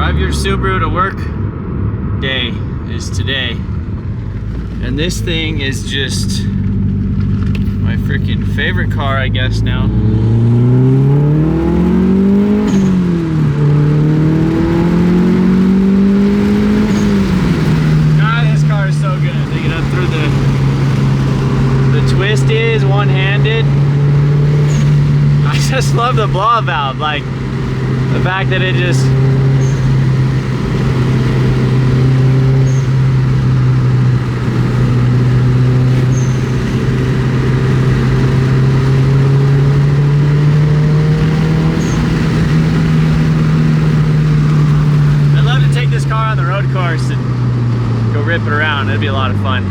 Drive your Subaru to work day is today. And this thing is just my freaking favorite car, I guess, now. God, this car is so good. They get up through the twist is one-handed. I just love the blow-up valve, like the fact that it just course and go rip it around. It'd be a lot of fun.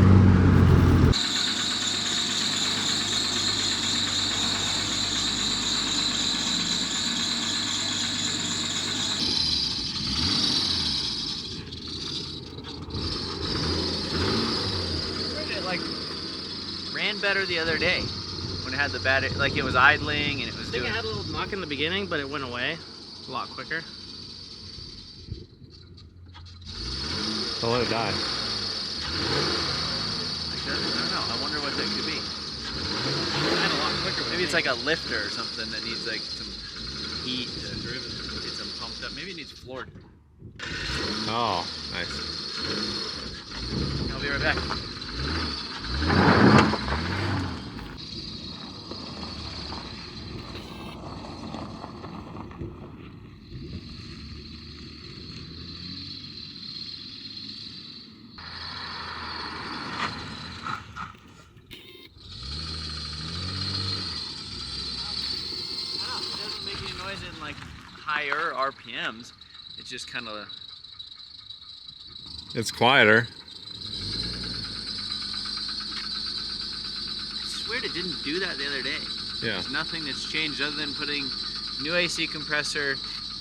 It like ran better the other day when it had the bad, like it was idling and it was doing. I think it had a little muck in the beginning, but it went away. It's a lot quicker. Don't let it die. I don't know. I wonder what that could be. It's a lot quicker. Maybe it's like a lifter or something that needs like some heat to get some pumped up. Maybe it needs floored. Oh, nice. I'll be right back. In like higher RPMs, it's just kind of. It's quieter. I swear it didn't do that the other day. Yeah. There's nothing that's changed other than putting new AC compressor,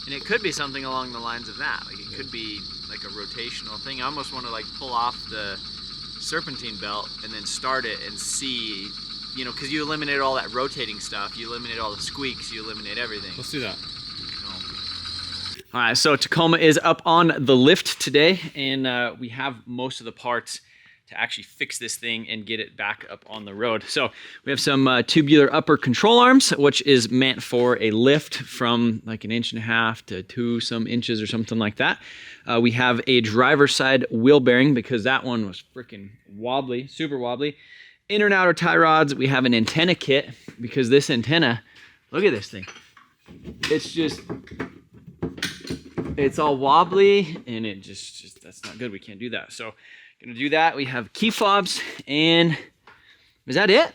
and it could be something along the lines of that. Like it could be like a rotational thing. I almost want to like pull off the serpentine belt and then start it and see. You know, because you eliminate all that rotating stuff, you eliminate all the squeaks, you eliminate everything. Let's do that. All right, so Tacoma is up on the lift today, and we have most of the parts to actually fix this thing and get it back up on the road. So we have some tubular upper control arms, which is meant for a lift from like 1.5 inches to 2 some inches or something like that. We have a driver's side wheel bearing because that one was freaking wobbly, super wobbly. Inner and outer tie rods. We have an antenna kit because this antenna, look at this thing. It's just, it's all wobbly and it just that's not good. We can't do that. So gonna do that. We have key fobs and is that it?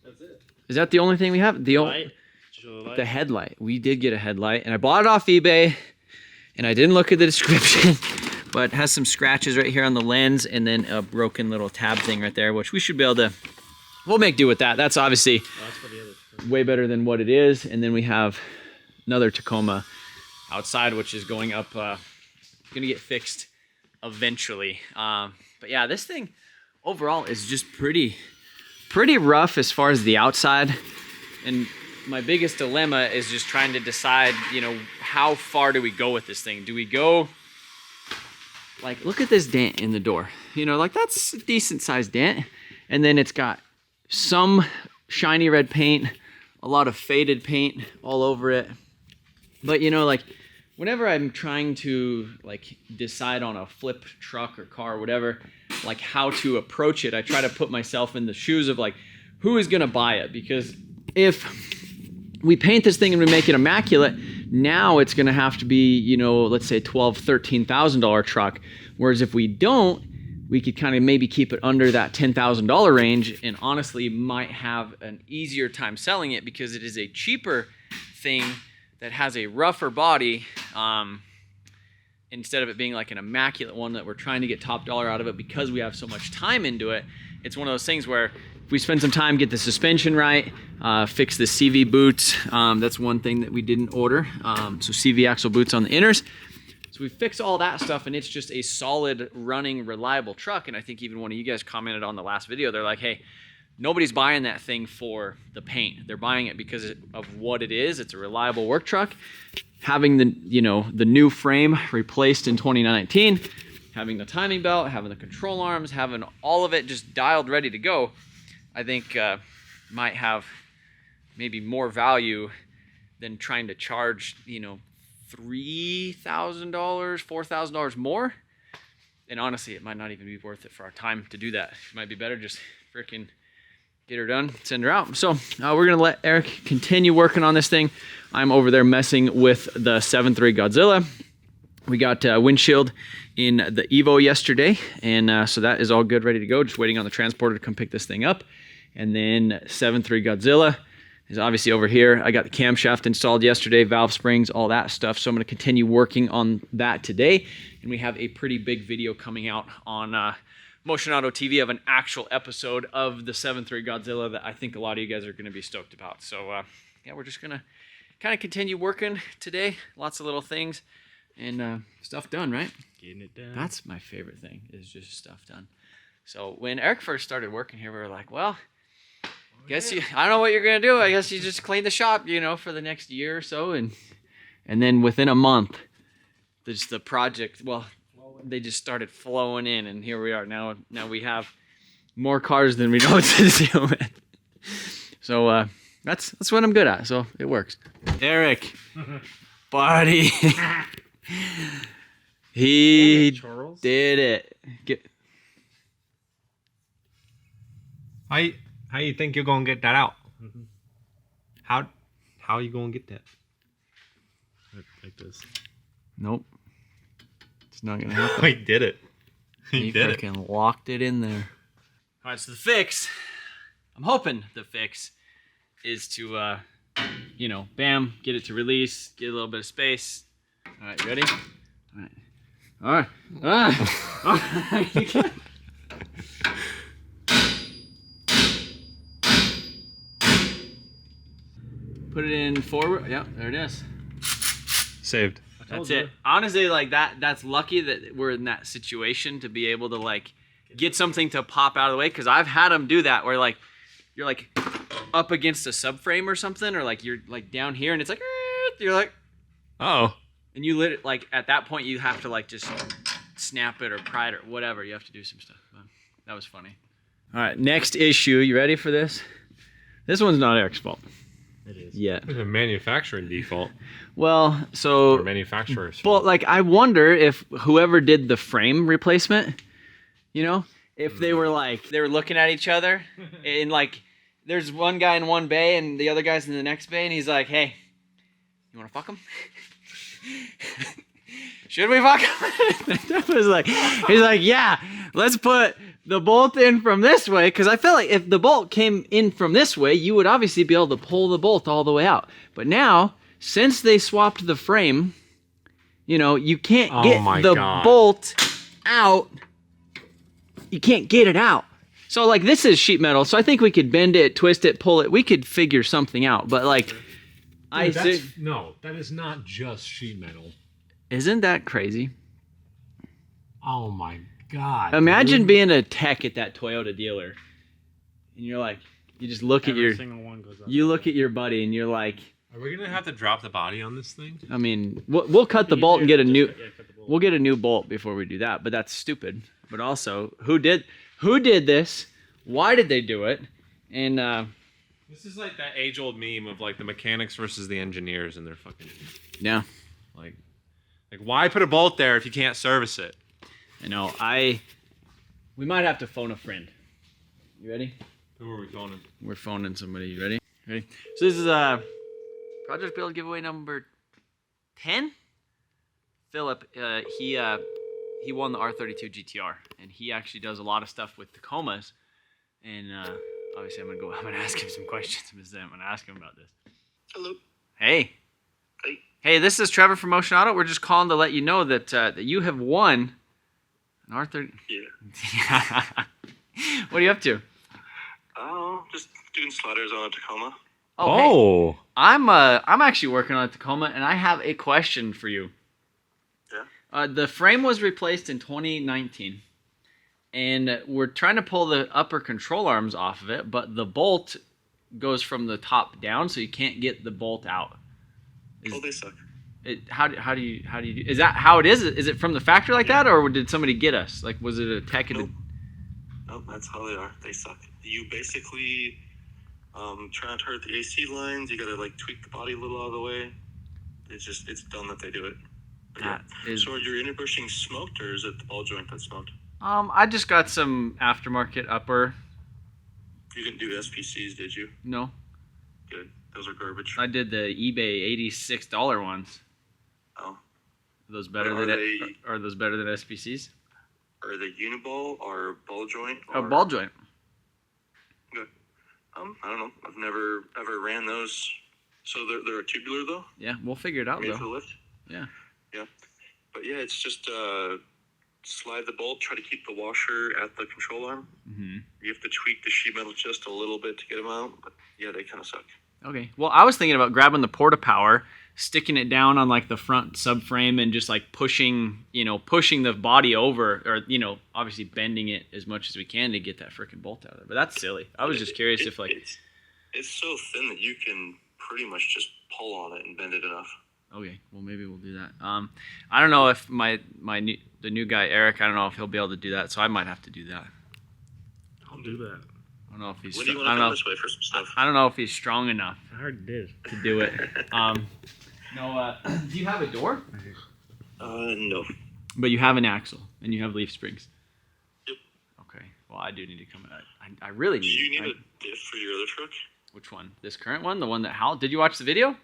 That's it. Is that the only thing we have? The light. The headlight. We did get a headlight and I bought it off eBay and I didn't look at the description. But it has some scratches right here on the lens and then a broken little tab thing right there, which we should be able to, we'll make do with that. That's obviously way better than what it is. And then we have another Tacoma outside, which is going up, gonna get fixed eventually. But yeah, this thing overall is just pretty rough as far as the outside. And my biggest dilemma is just trying to decide, you know, how far do we go with this thing? Do we go, like, look at this dent in the door. You know, like that's a decent sized dent. And then it's got some shiny red paint, a lot of faded paint all over it. But you know, like whenever I'm trying to like decide on a flip truck or car or whatever, like how to approach it, I try to put myself in the shoes of like, who is gonna buy it? Because if we paint this thing and we make it immaculate, now it's gonna have to be, you know, let's say $12,000, $13,000 truck. Whereas if we don't, we could kind of maybe keep it under that $10,000 range and honestly might have an easier time selling it because it is a cheaper thing that has a rougher body instead of it being like an immaculate one that we're trying to get top dollar out of it because we have so much time into it. It's one of those things where if we spend some time, get the suspension right, fix the CV boots. That's one thing that we didn't order. So CV axle boots on the inners. So we fix all that stuff and it's just a solid running, reliable truck. And I think even one of you guys commented on the last video. They're like, hey, nobody's buying that thing for the paint. They're buying it because of what it is. It's a reliable work truck. Having the, you know, the new frame replaced in 2019, having the timing belt, having the control arms, having all of it just dialed ready to go, I think might have maybe more value than trying to charge, you know, $3,000, $4,000 more. And honestly, it might not even be worth it for our time to do that. It might be better just freaking get her done, send her out. So we're gonna let Eric continue working on this thing. I'm over there messing with the 7.3 Godzilla. We got windshield in the Evo yesterday, and so that is all good, ready to go. Just waiting on the transporter to come pick this thing up. And then 7.3 Godzilla is obviously over here. I got the camshaft installed yesterday, valve springs, all that stuff. So I'm gonna continue working on that today. And we have a pretty big video coming out on Motion Auto TV of an actual episode of the 7.3 Godzilla that I think a lot of you guys are gonna be stoked about. So yeah, we're just gonna kind of continue working today. Lots of little things and stuff done, right? Getting it done. That's my favorite thing, is just stuff done. So when Eric first started working here, we were like, well, I don't know what you're gonna do. I guess you just clean the shop, you know, for the next year or so, and then within a month, just the project, well, they just started flowing in, and here we are now. Now we have more cars than we know what to do with. So that's what I'm good at. So it works. Eric, buddy, he Charles? did it. How you think you're gonna get that out? How are you gonna get that? Like this. Nope. It's not gonna happen. He did it. He did it. Freaking locked it in there. All right, so the fix, I'm hoping the fix is to, you know, bam, get it to release, get a little bit of space. All right, ready? All right. All right. All right. Put it in forward. Yeah, there it is. Saved. That's it. Honestly, like that's lucky that we're in that situation to be able to like get something to pop out of the way. Because I've had them do that where like you're like up against a subframe or something, or like you're like down here and it's like you're like, Oh. and you lit it like at that point you have to like just snap it or pry it or whatever. You have to do some stuff. That was funny. All right, next issue. You ready for this? This one's not Eric's fault. It is. Yet. It's a manufacturing default. Well, so Or manufacturer's well, fault. like I wonder if whoever did the frame replacement, you know, if they were like they were looking at each other and like there's one guy in one bay and the other guy's in the next bay and he's like, "Hey, you want to fuck him? Should we fuck him?" That was like, he's like, "Yeah, let's put the bolt in from this way," because I felt like if the bolt came in from this way, you would obviously be able to pull the bolt all the way out. But now, since they swapped the frame, you know, you can't get the bolt out. You can't get it out. So like this is sheet metal, so I think we could bend it, twist it, pull it. We could figure something out. But like, no, that is not just sheet metal. Isn't that crazy? Oh my God. Imagine dude. being a tech at that Toyota dealer, and you're like, you just look Every at single one goes up. you look at your buddy, and you're like, Are we gonna have to drop the body on this thing? I mean, we'll cut the bolt and get a new, Yeah, cut the bolt. we'll get a new bolt before we do that. But that's stupid. But also, who did this? Why did they do it? And This is like that age-old meme of like the mechanics versus the engineers, and they're fucking yeah, like why put a bolt there if you can't service it? I know. We might have to phone a friend. You ready? Who are we phoning? We're phoning somebody. You ready? Ready? So this is Project Build giveaway number 10. Philip, he won the R32 GTR, and he actually does a lot of stuff with Tacomas. And obviously, I'm gonna ask him some questions. I'm gonna ask him about this. Hello. Hey. Hey. Hey, this is Trevor from Motion Auto. We're just calling to let you know that that you have won an R30. Yeah. What are you up to? Oh, just doing sliders on a Tacoma. Oh, hey. I'm actually working on a Tacoma, and I have a question for you. Yeah. The frame was replaced in 2019, and we're trying to pull the upper control arms off of it, but the bolt goes from the top down, so you can't get the bolt out. Oh, they suck. How do you do? Is that how it is? Is it from the factory like that, or did somebody get us? Like, was it a tech? Nope. Nope, that's how they are. They suck. You basically trying to hurt the AC lines. You gotta like tweak the body a little out of the way. It's dumb that they do it. But yeah. So are your inner bushings smoked, or is it the ball joint that's smoked? I just got some aftermarket upper. You didn't do SPCs, did you? No. Good. Those are garbage. I did the eBay $86 ones. Oh. Are those better are those better than SPCs? Are they uniball or ball joint? Oh, ball joint. Good. I don't know. I've never ever ran those. So they're a tubular though? Yeah, we'll figure it out Made though. for the lift? Yeah. Yeah. But yeah, it's just slide the bolt, try to keep the washer at the control arm. Mm-hmm. You have to tweak the sheet metal just a little bit to get them out, but yeah, they kind of suck. Okay. Well, I was thinking about grabbing the Porta Power, sticking it down on like the front subframe and just like pushing the body over, or, obviously bending it as much as we can to get that freaking bolt out of there. But that's silly. I was just curious if like... It's so thin that you can pretty much just pull on it and bend it enough. Okay, well maybe we'll do that. I don't know if the new guy Eric, I don't know if he'll be able to do that, so I might have to do that. I'll do that. I don't know if he's. When do you want to come this way for some stuff? I don't know if he's strong enough I already did. to do it. No. Do you have a door? No. But you have an axle and you have leaf springs. Yep. Okay. Well, I do need to come. I really need. Do you need a diff for your other truck? Which one? This current one? The one that howled? Did you watch the video?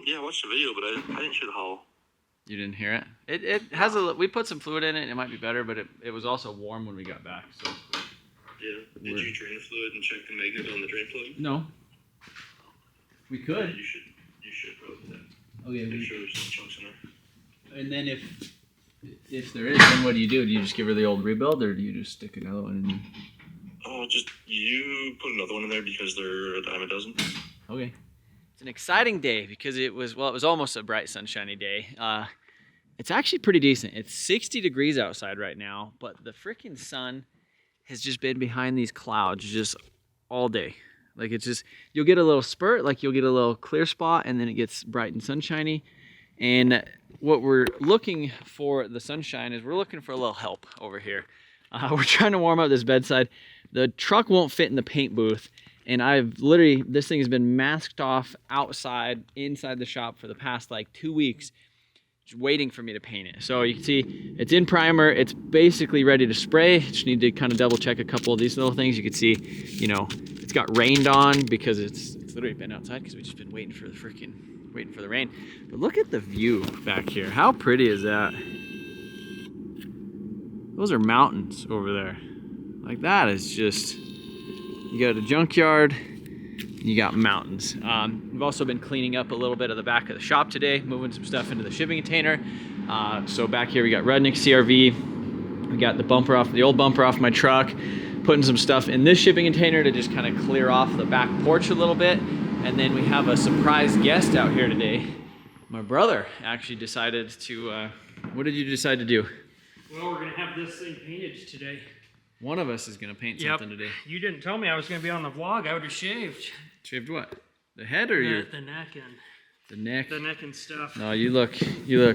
Yeah, I watched the video, but I didn't hear the howl. You didn't hear it? It has we put some fluid in it. It might be better, but it was also warm when we got back. So. Yeah. Did you drain the fluid and check the magnet on the drain plug? No. We could. Yeah, you should probably do that. Okay. Make sure there's no chunks in there. And then if there is, then what do? Do you just give her the old rebuild, or do you just stick another one in? Just you put another one in there because they're a dime a dozen. Okay. It's an exciting day because it was almost a bright sunshiny day. It's actually pretty decent. It's 60 degrees outside right now, but the freaking sun has just been behind these clouds just all day. Like it's just, you'll get a little spurt, like you'll get a little clear spot, and then it gets bright and sunshiny. And what we're looking for the sunshine is we're looking for a little help over here. We're trying to warm up this bedside. The truck won't fit in the paint booth. And this thing has been masked off outside, inside the shop for the past like 2 weeks, just waiting for me to paint it. So you can see it's in primer. It's basically ready to spray. Just need to kind of double check a couple of these little things. You can see, it's got rained on because it's literally been outside because we've just been waiting for the rain. But look at the view back here. How pretty is that? Those are mountains over there. Like that is just, you got a junkyard, you got mountains. We've also been cleaning up a little bit of the back of the shop today, moving some stuff into the shipping container. So back here we got Redneck CRV. We got the old bumper off my truck, putting some stuff in this shipping container to just kind of clear off the back porch a little bit. And then we have a surprise guest out here today. My brother actually decided to, what did you decide to do? Well, we're going to have this thing painted today. One of us is going to paint something today. You didn't tell me I was going to be on the vlog. I would have shaved. Shaved what? The head or your? The neck and the neck. The neck and stuff. No, you look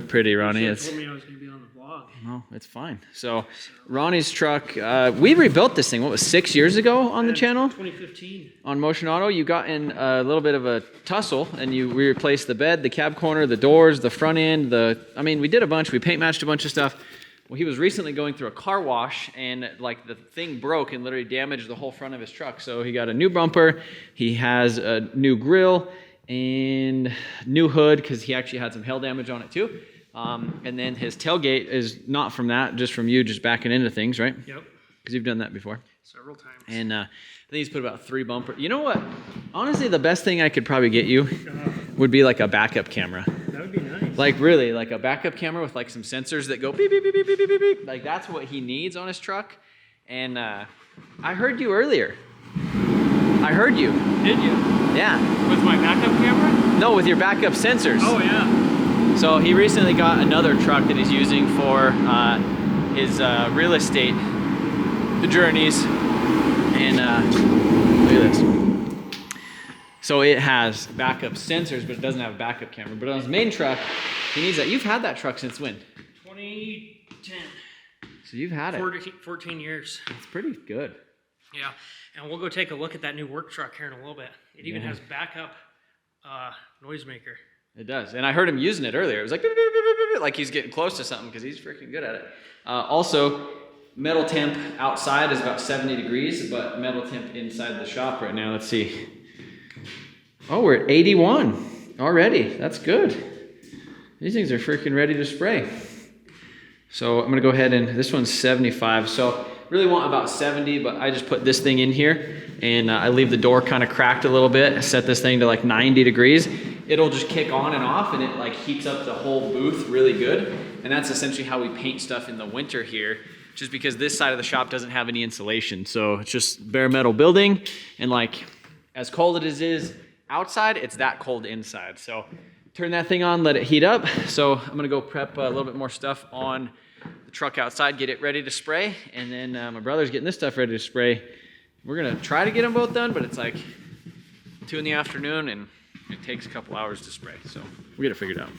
pretty, Ronnie. You told me I was going to be on the vlog. No, it's fine. So, Ronnie's truck. We rebuilt this thing. What was 6 years ago on the channel? 2015. On Motion Auto, you got in a little bit of a tussle, and we replaced the bed, the cab corner, the doors, the front end. We did a bunch. We paint matched a bunch of stuff. Well, he was recently going through a car wash, and like the thing broke and literally damaged the whole front of his truck. So he got a new bumper, he has a new grill, and new hood because he actually had some hail damage on it too. And then his tailgate is not from that, just from you just backing into things, right? Yep. Because you've done that before. Several times. And I think he's put about 3 bumpers. You know what? Honestly, the best thing I could probably get you would be like a backup camera. That would be nice. Like really, like a backup camera with like some sensors that go beep, beep, beep, beep, beep, beep, beep, beep. Like that's what he needs on his truck. And I heard you earlier. I heard you. Did you? Yeah. With my backup camera? No, with your backup sensors. Oh, yeah. So he recently got another truck that he's using for his real estate the journeys. And look at this. So it has backup sensors, but it doesn't have a backup camera. But on his main truck, he needs that. You've had that truck since when? 2010. So you've had it. 14 years. It's pretty good. Yeah, and we'll go take a look at that new work truck here in a little bit. It even has backup noisemaker. It does. And I heard him using it earlier. It was like he's getting close to something because he's freaking good at it. Also, metal temp outside is about 70 degrees, but metal temp inside the shop right now, let's see. Oh, we're at 81 already. That's good. These things are freaking ready to spray. So I'm gonna go ahead and, this one's 75. So really want about 70, but I just put this thing in here and I leave the door kind of cracked a little bit. I set this thing to like 90 degrees. It'll just kick on and off and it like heats up the whole booth really good. And that's essentially how we paint stuff in the winter here, just because this side of the shop doesn't have any insulation. So it's just bare metal building, and like as cold as it is outside, it's that cold inside. So turn that thing on, let it heat up. So I'm gonna go prep a little bit more stuff on the truck outside, get it ready to spray. And then my brother's getting this stuff ready to spray. We're gonna try to get them both done, but it's like 2 in the afternoon and it takes a couple hours to spray. So we get it figured out.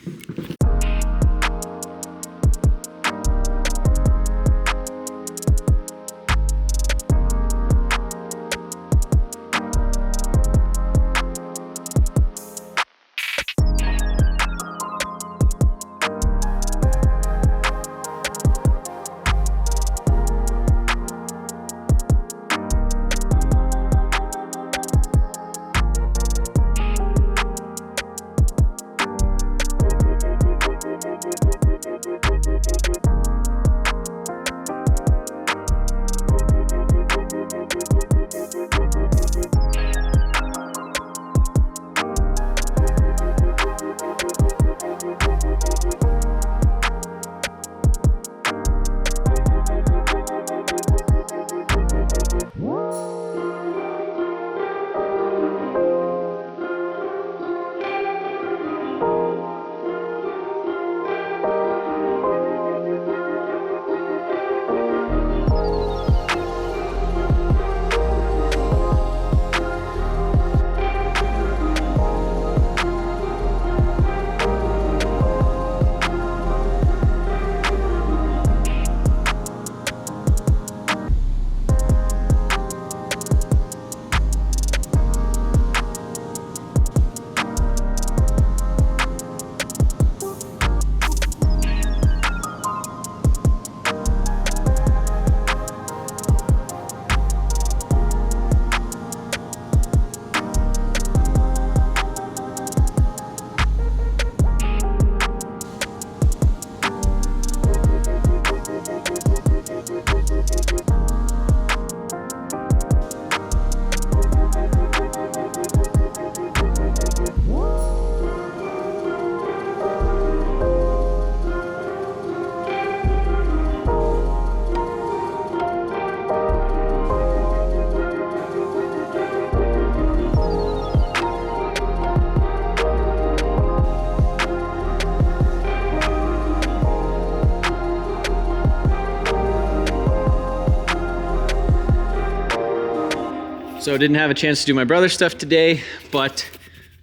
So didn't have a chance to do my brother's stuff today, but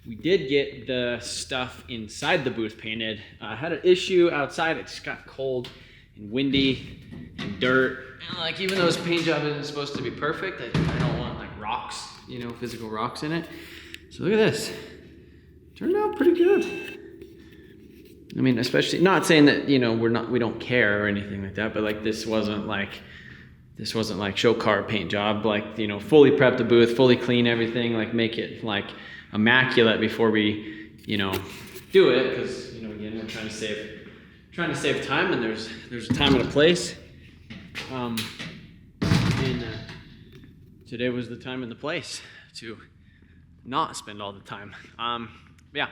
we did get the stuff inside the booth painted. I had an issue outside. It just got cold and windy and dirt. And like, even though this paint job isn't supposed to be perfect, I don't want like rocks, you know, physical rocks in it. So look at this. Turned out pretty good. I mean, especially, not saying that, you know, we don't care or anything like that, but like this wasn't like show car paint job, like, you know, fully prep the booth, fully clean everything, like make it like immaculate before we, you know, do it. Because, you know, again, we're trying to save time, and there's a time and a place. And today was the time and the place to not spend all the time. Yeah.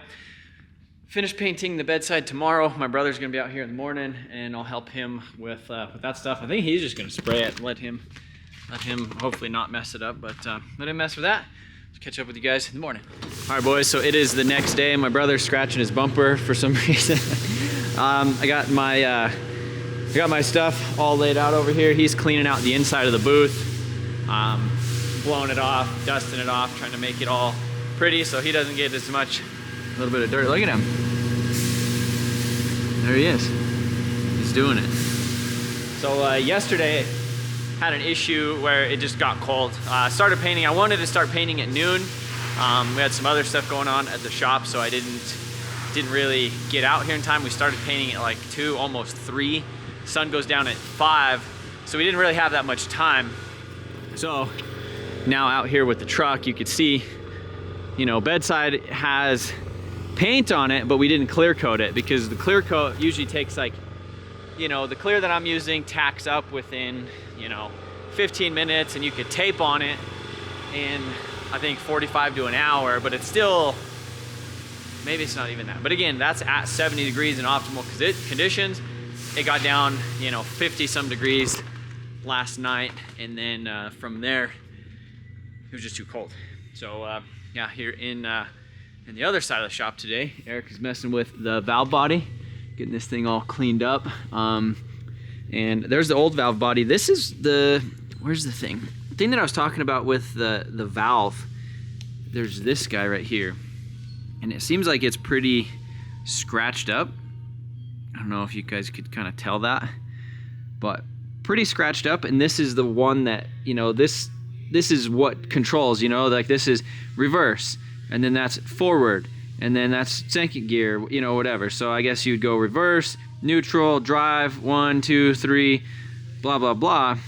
Finish painting the bedside tomorrow. My brother's gonna be out here in the morning, and I'll help him with that stuff. I think he's just gonna spray it and let him hopefully not mess it up, but let him mess with that. Let's catch up with you guys in the morning. All right, boys, so it is the next day. My brother's scratching his bumper for some reason. I got my I got my stuff all laid out over here. He's cleaning out the inside of the booth, blowing it off, dusting it off, trying to make it all pretty so he doesn't get as much, a little bit of dirt. Look at him. There he is. He's doing it. So yesterday, had an issue where it just got cold. Started painting. I wanted to start painting at noon. We had some other stuff going on at the shop, so I didn't really get out here in time. We started painting at like 2, almost 3. Sun goes down at 5, so we didn't really have that much time. So now out here with the truck, you could see, you know, bedside has paint on it, but we didn't clear coat it because the clear coat usually takes like, you know, the clear that I'm using tacks up within, you know, 15 minutes, and you could tape on it in, I think, 45 to an hour, but it's still, maybe it's not even that. But again, that's at 70 degrees in optimal conditions. It got down, you know, 50 some degrees last night, and then from there, it was just too cold. So yeah, here in the other side of the shop today, Eric is messing with the valve body, getting this thing all cleaned up. And there's the old valve body. This is the, where's the thing? The thing that I was talking about with the valve, there's this guy right here. And it seems like it's pretty scratched up. I don't know if you guys could kind of tell that, but pretty scratched up. And this is the one that, you know, this is what controls, you know, like this is reverse, and then that's forward, and then that's second gear, you know, whatever. So I guess you'd go reverse, neutral, drive, 1, 2, 3, blah, blah, blah.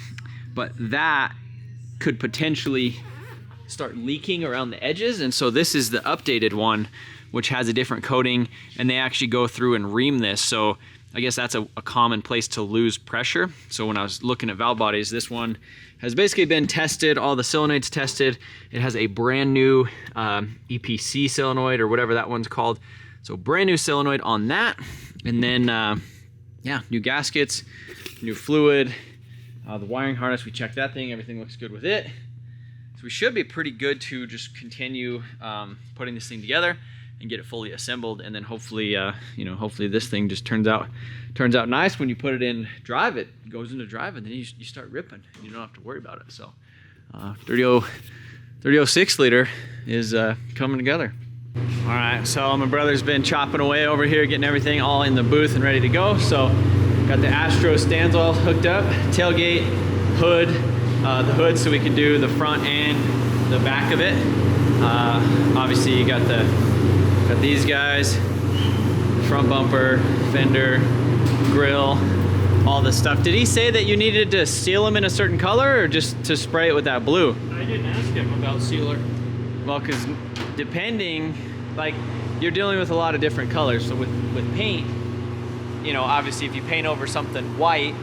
But that could potentially start leaking around the edges. And so this is the updated one, which has a different coating, and they actually go through and ream this. So I guess that's a common place to lose pressure. So when I was looking at valve bodies, this one has basically been tested, all the solenoids tested. It has a brand new EPC solenoid or whatever that one's called. So brand new solenoid on that. And then, yeah, new gaskets, new fluid, the wiring harness, we checked that thing, everything looks good with it. So we should be pretty good to just continue putting this thing together and get it fully assembled, and then hopefully, you know, hopefully this thing just turns out nice when you put it in drive. It goes into drive, and then you start ripping. You don't have to worry about it. So, 3006 liter is coming together. All right, so my brother's been chopping away over here, getting everything all in the booth and ready to go. So, got the Astro stands all hooked up, tailgate, hood, the hood, so we can do the front and the back of it. Obviously, you got these guys, front bumper, fender, grill, all this stuff. Did he say that you needed to seal them in a certain color, or just to spray it with that blue? I didn't ask him about sealer. Well, because depending, like, you're dealing with a lot of different colors. So with paint, you know, obviously if you paint over something white,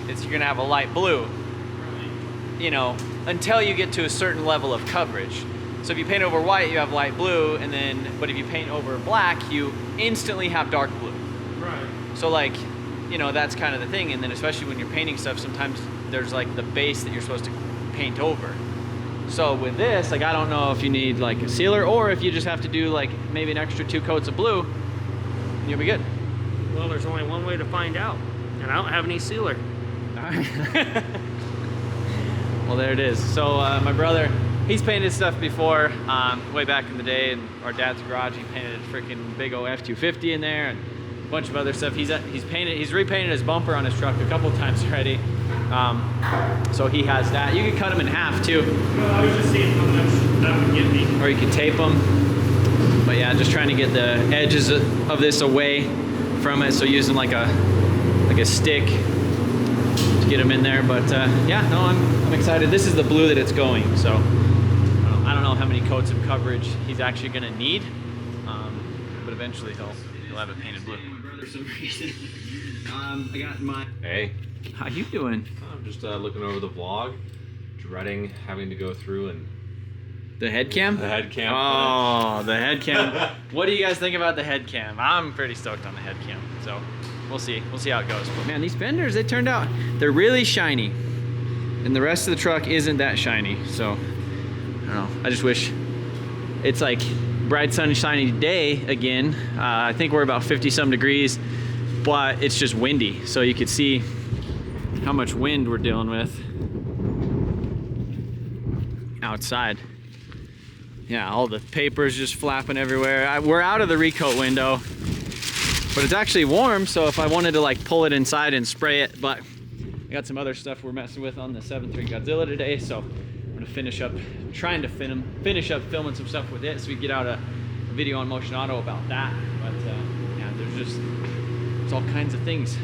you're gonna have a light blue. Right. You know, until you get to a certain level of coverage. So if you paint over white, you have light blue, and then, but if you paint over black, you instantly have dark blue. Right. So like, you know, that's kind of the thing. And then especially when you're painting stuff, sometimes there's like the base that you're supposed to paint over. So with this, like, I don't know if you need like a sealer, or if you just have to do like maybe an extra 2 coats of blue, and you'll be good. Well, there's only one way to find out, and I don't have any sealer. All right. Well, there it is. So my brother, he's painted stuff before, way back in the day in our dad's garage. He painted a freaking big old F-250 in there, and a bunch of other stuff. He's repainted his bumper on his truck a couple times already. So he has that. You can cut them in half too. Well, I was just seeing how much that would give me. Or you can tape them. But yeah, just trying to get the edges of this away from it. So using like a stick to get them in there. But yeah, no, I'm excited. This is the blue that it's going. So I don't know how many coats of coverage he's actually gonna need. But eventually he'll have it painted blue. For some reason, I got my. Hey. How you doing? I'm just looking over the vlog, dreading having to go through and The head cam? the head cam. Oh, the head cam. What do you guys think about the head cam? I'm pretty stoked on the head cam. So we'll see. We'll see how it goes. But man, these fenders, they turned out, they're really shiny. And the rest of the truck isn't that shiny. So I don't know. I just wish it's like bright sunshiny day again. I think we're about 50 some degrees, but it's just windy. So you could see how much wind we're dealing with outside. Yeah, all the paper's just flapping everywhere. We're out of the recoat window, but it's actually warm, so if I wanted to like pull it inside and spray it, but I got some other stuff we're messing with on the 7.3 Godzilla today, so I'm gonna finish up, trying to finish up filming some stuff with it so we can get out a video on Motion Auto about that. But yeah, there's all kinds of things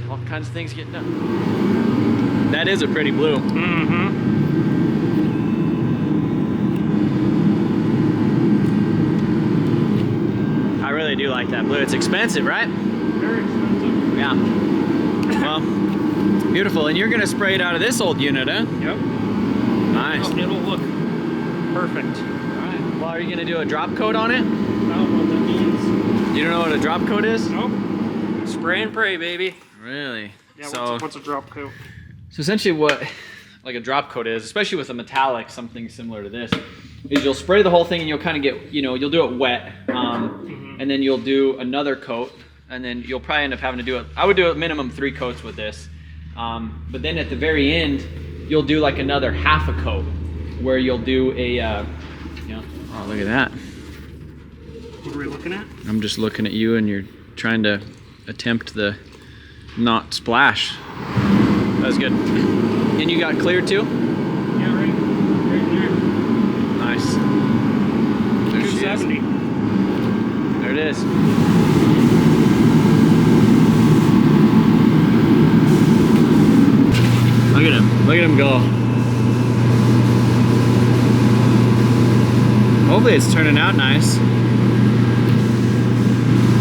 getting done. That is a pretty blue. I really do like that blue. It's expensive, right? Very expensive. Yeah. Well, beautiful. And you're gonna spray it out of this old unit, huh? Yep. Nice. Oh, it'll look perfect. All right. Well, are you gonna do a drop coat on it? I don't know what that means. You don't know what a drop coat is? Nope. Spray and pray, baby. Really? Yeah, So, what's a drop coat? so essentially what like a drop coat is, especially with a metallic, something similar to this, is you'll spray the whole thing and you'll kind of get, you'll do it wet, and then you'll do another coat, and then you'll probably end up having to do it. I would do a minimum 3 coats with this, but then at the very end, you'll do like another half a coat, where you'll do a, oh look at that. What are we looking at? I'm just looking at you and you're trying to attempt the not splash. That was good. And you got clear too? Yeah, right there. Nice. There she is. 270. There it is. Look at him. Look at him go. Hopefully it's turning out nice.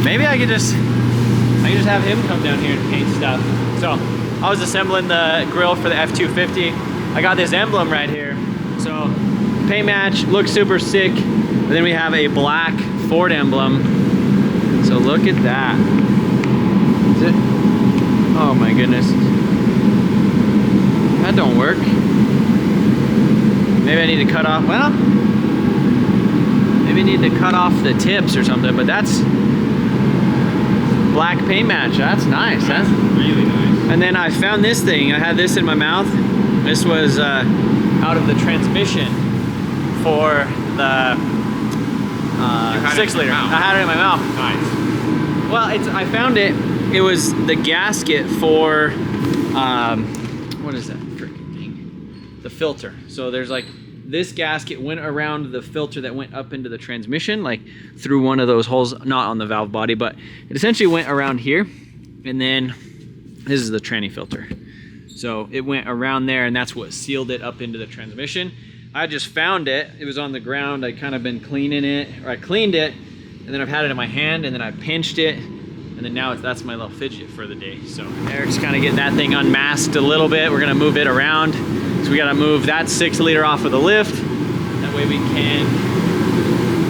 Maybe I could just have him come down here and paint stuff. So I was assembling the grill for the F-250. I got this emblem right here. So paint match, looks super sick. And then we have a black Ford emblem. So look at that. Is it? Oh my goodness. That don't work. Maybe I need to cut off, well, maybe I need to cut off the tips or something, but that's black paint match. That's nice. That's Really nice. And then I found this thing. I had this in my mouth. This was out of the transmission for the 6 liter. I had it in my mouth. Nice. Well, I found it. It was the gasket for what is that freaking thing? The filter. So there's like this gasket went around the filter that went up into the transmission, like through one of those holes, not on the valve body, but it essentially went around here. And then this is the tranny filter. So it went around there and that's what sealed it up into the transmission. I just found it. It was on the ground. I kind of been cleaning it, or I cleaned it, and then I've had it in my hand, and then I pinched it, and then now that's my little fidget for the day. So Eric's kind of getting that thing unmasked a little bit. We're gonna move it around. So we gotta move that 6 liter off of the lift. That way we can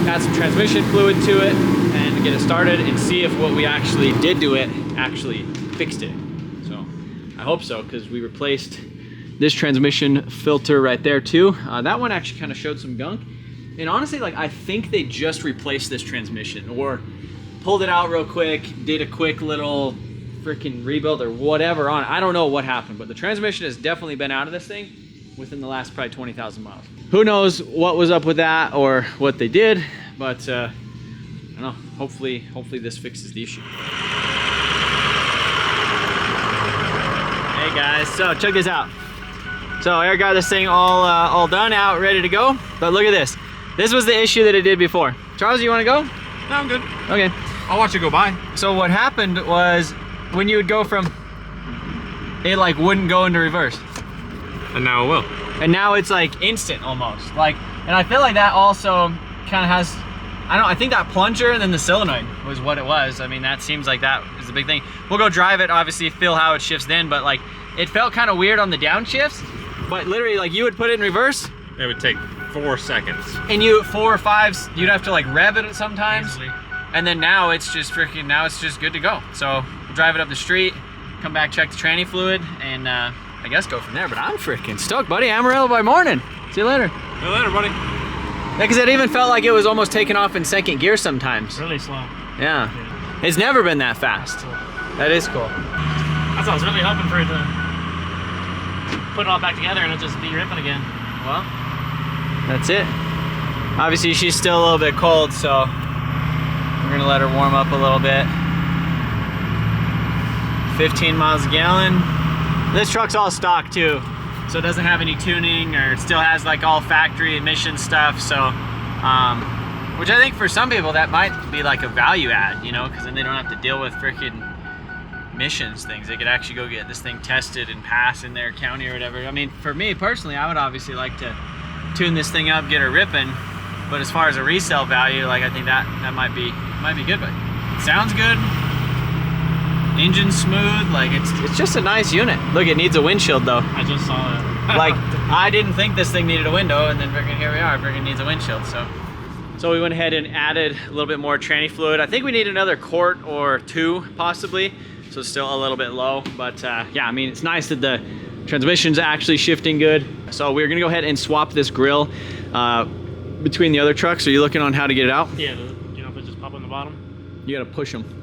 add some transmission fluid to it and get it started and see if what we actually did to it actually fixed it. So I hope so, because we replaced this transmission filter right there too. That one actually kind of showed some gunk. And honestly, like, I think they just replaced this transmission or pulled it out real quick, did a quick little freaking rebuild or whatever on it. I don't know what happened, but the transmission has definitely been out of this thing within the last probably 20,000 miles. Who knows what was up with that or what they did, but I don't know. Hopefully this fixes the issue. Hey guys, so check this out. So Eric got this thing all done, out, ready to go. But look at this. This was the issue that it did before. Charles, you want to go? No, I'm good. Okay. I'll watch it go by. So what happened was when you would go from, it like wouldn't go into reverse. And now it will. And now it's like instant almost. Like, and I feel like that also kind of has, I think that plunger and then the solenoid was what it was. I mean, that seems like that is the big thing. We'll go drive it, obviously feel how it shifts then, but like it felt kind of weird on the downshifts, but literally like you would put it in reverse. It would take 4 seconds. And you, 4 or 5, you'd have to like rev it sometimes. Easily. And then now it's just freaking, now it's just good to go. So we'll drive it up the street, come back, check the tranny fluid, and I guess go from there. But I'm freaking stoked, buddy. Amarillo by morning. See you later. See you later, buddy. Yeah, because it even felt like it was almost taking off in second gear sometimes. Really slow. Yeah. It's never been that fast. That is cool. That's what I was really hoping for it to put it all back together and it'll just be ripping again. Well, that's it. Obviously, she's still a little bit cold, so we're gonna let her warm up a little bit. 15 miles a gallon. This truck's all stock too, so it doesn't have any tuning, or it still has like all factory emission stuff. So, which I think for some people that might be like a value add, you know, because then they don't have to deal with freaking emissions things. They could actually go get this thing tested and pass in their county or whatever. I mean, for me personally, I would obviously like to tune this thing up, get her ripping. But as far as a resale value, like I think that might be good. But it sounds good. Engine's smooth. Like it's just a nice unit. Look, it needs a windshield though. I just saw that. Like I didn't think this thing needed a window, and then freaking here we are. Freaking needs a windshield. So we went ahead and added a little bit more tranny fluid. I think we need another quart or two possibly. So it's still a little bit low, but yeah, I mean, it's nice that the transmission's actually shifting good. So we're gonna go ahead and swap this grill between the other trucks. Are you looking on how to get it out? Yeah, you know, if it just pop on the bottom. You gotta push them.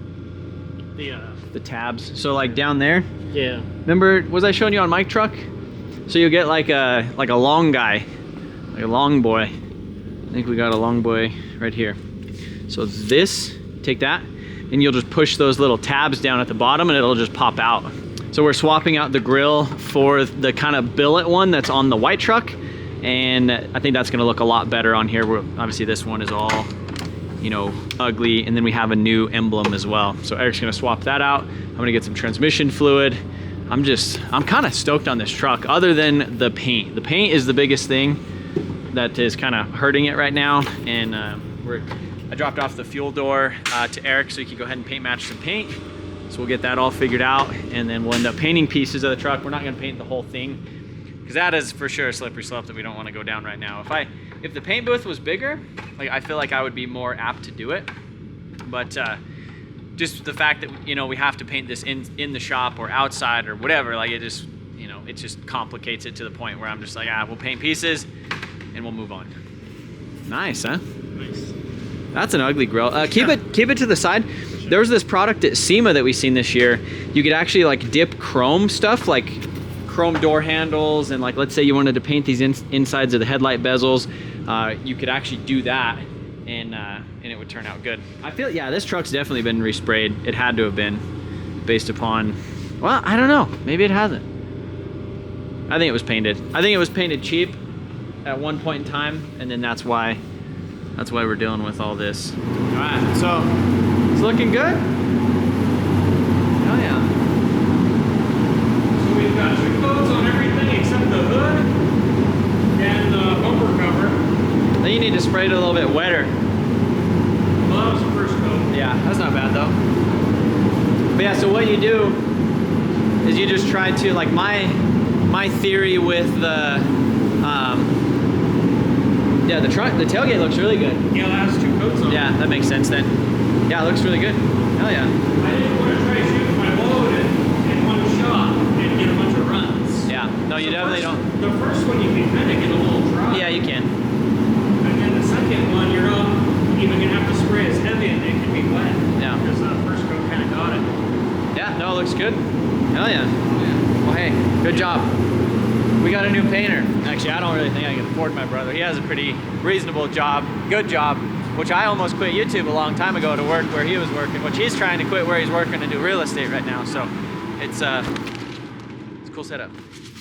The tabs. So like down there. Yeah. Remember, was I showing you on my truck? So you'll get like a long guy, like a long boy. I think we got a long boy right here. So this, take that, and you'll just push those little tabs down at the bottom and it'll just pop out. So we're swapping out the grill for the kind of billet one that's on the white truck, and I think that's gonna look a lot better on here. Obviously this one is all, you know, ugly, and then we have a new emblem as well. So Eric's gonna swap that out. I'm gonna get some transmission fluid. I'm kind of stoked on this truck, other than the paint. The paint is the biggest thing that is kind of hurting it right now, and I dropped off the fuel door to Eric so he can go ahead and paint match some paint. So we'll get that all figured out, and then we'll end up painting pieces of the truck. We're not gonna paint the whole thing, because that is for sure a slippery slope that we don't want to go down right now. If the paint booth was bigger, like I feel like I would be more apt to do it. But just the fact that, you know, we have to paint this in the shop or outside or whatever, like it just, you know, it just complicates it to the point where I'm just like, we'll paint pieces and we'll move on. Nice, huh? Nice. That's an ugly grill. Keep it to the side. There was this product at SEMA that we seen this year. You could actually like dip chrome stuff, like chrome door handles, and like let's say you wanted to paint these insides of the headlight bezels, you could actually do that, and it would turn out good. I feel, yeah, this truck's definitely been resprayed. It had to have been, based upon, well, I don't know, maybe it hasn't. I think it was painted. I think it was painted cheap at one point in time, and then that's why we're dealing with all this. All right, so it's looking good. Oh yeah. So we've got 2 coats on everything except the hood and the bumper cover. I think you need to spray it a little bit wetter. Well, that was the first coat. Yeah, that's not bad though. But yeah, so what you do is you just try to, like my theory with the yeah, the tailgate looks really good. Yeah, that has 2 coats on. Yeah, that makes sense then. Yeah, it looks really good. Hell yeah. I didn't want to try shooting my load in one shot and get a bunch of runs. Yeah, no, you definitely don't. The first one you can kind of get a little dry. Yeah, you can. And then the second one, you're not even gonna have to spray as heavy, and it can be wet. Yeah. Because the first coat kind of got it. Yeah, no, it looks good. Hell yeah. Well, hey, good job. We got a new painter. Actually, I don't really think I can afford my brother. He has a pretty reasonable job, good job, which I almost quit YouTube a long time ago to work where he was working, which he's trying to quit where he's working and do real estate right now. So it's a cool setup.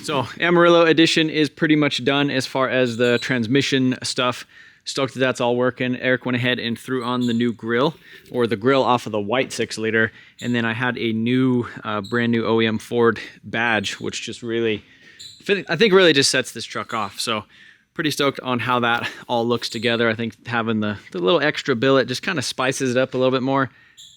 So Amarillo edition is pretty much done as far as the transmission stuff. Stoked that that's all working. Eric went ahead and threw on the new grill, or the grill off of the white 6-liter. And then I had a new, brand new OEM Ford badge, which just really, I think really just sets this truck off. So pretty stoked on how that all looks together. I think having the little extra billet just kind of spices it up a little bit more.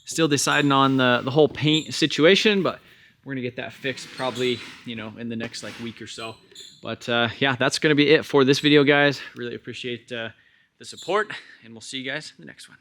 Still deciding on the whole paint situation, but we're gonna get that fixed probably, you know, in the next like week or so. But yeah, that's gonna be it for this video, guys. Really appreciate the support, and we'll see you guys in the next one.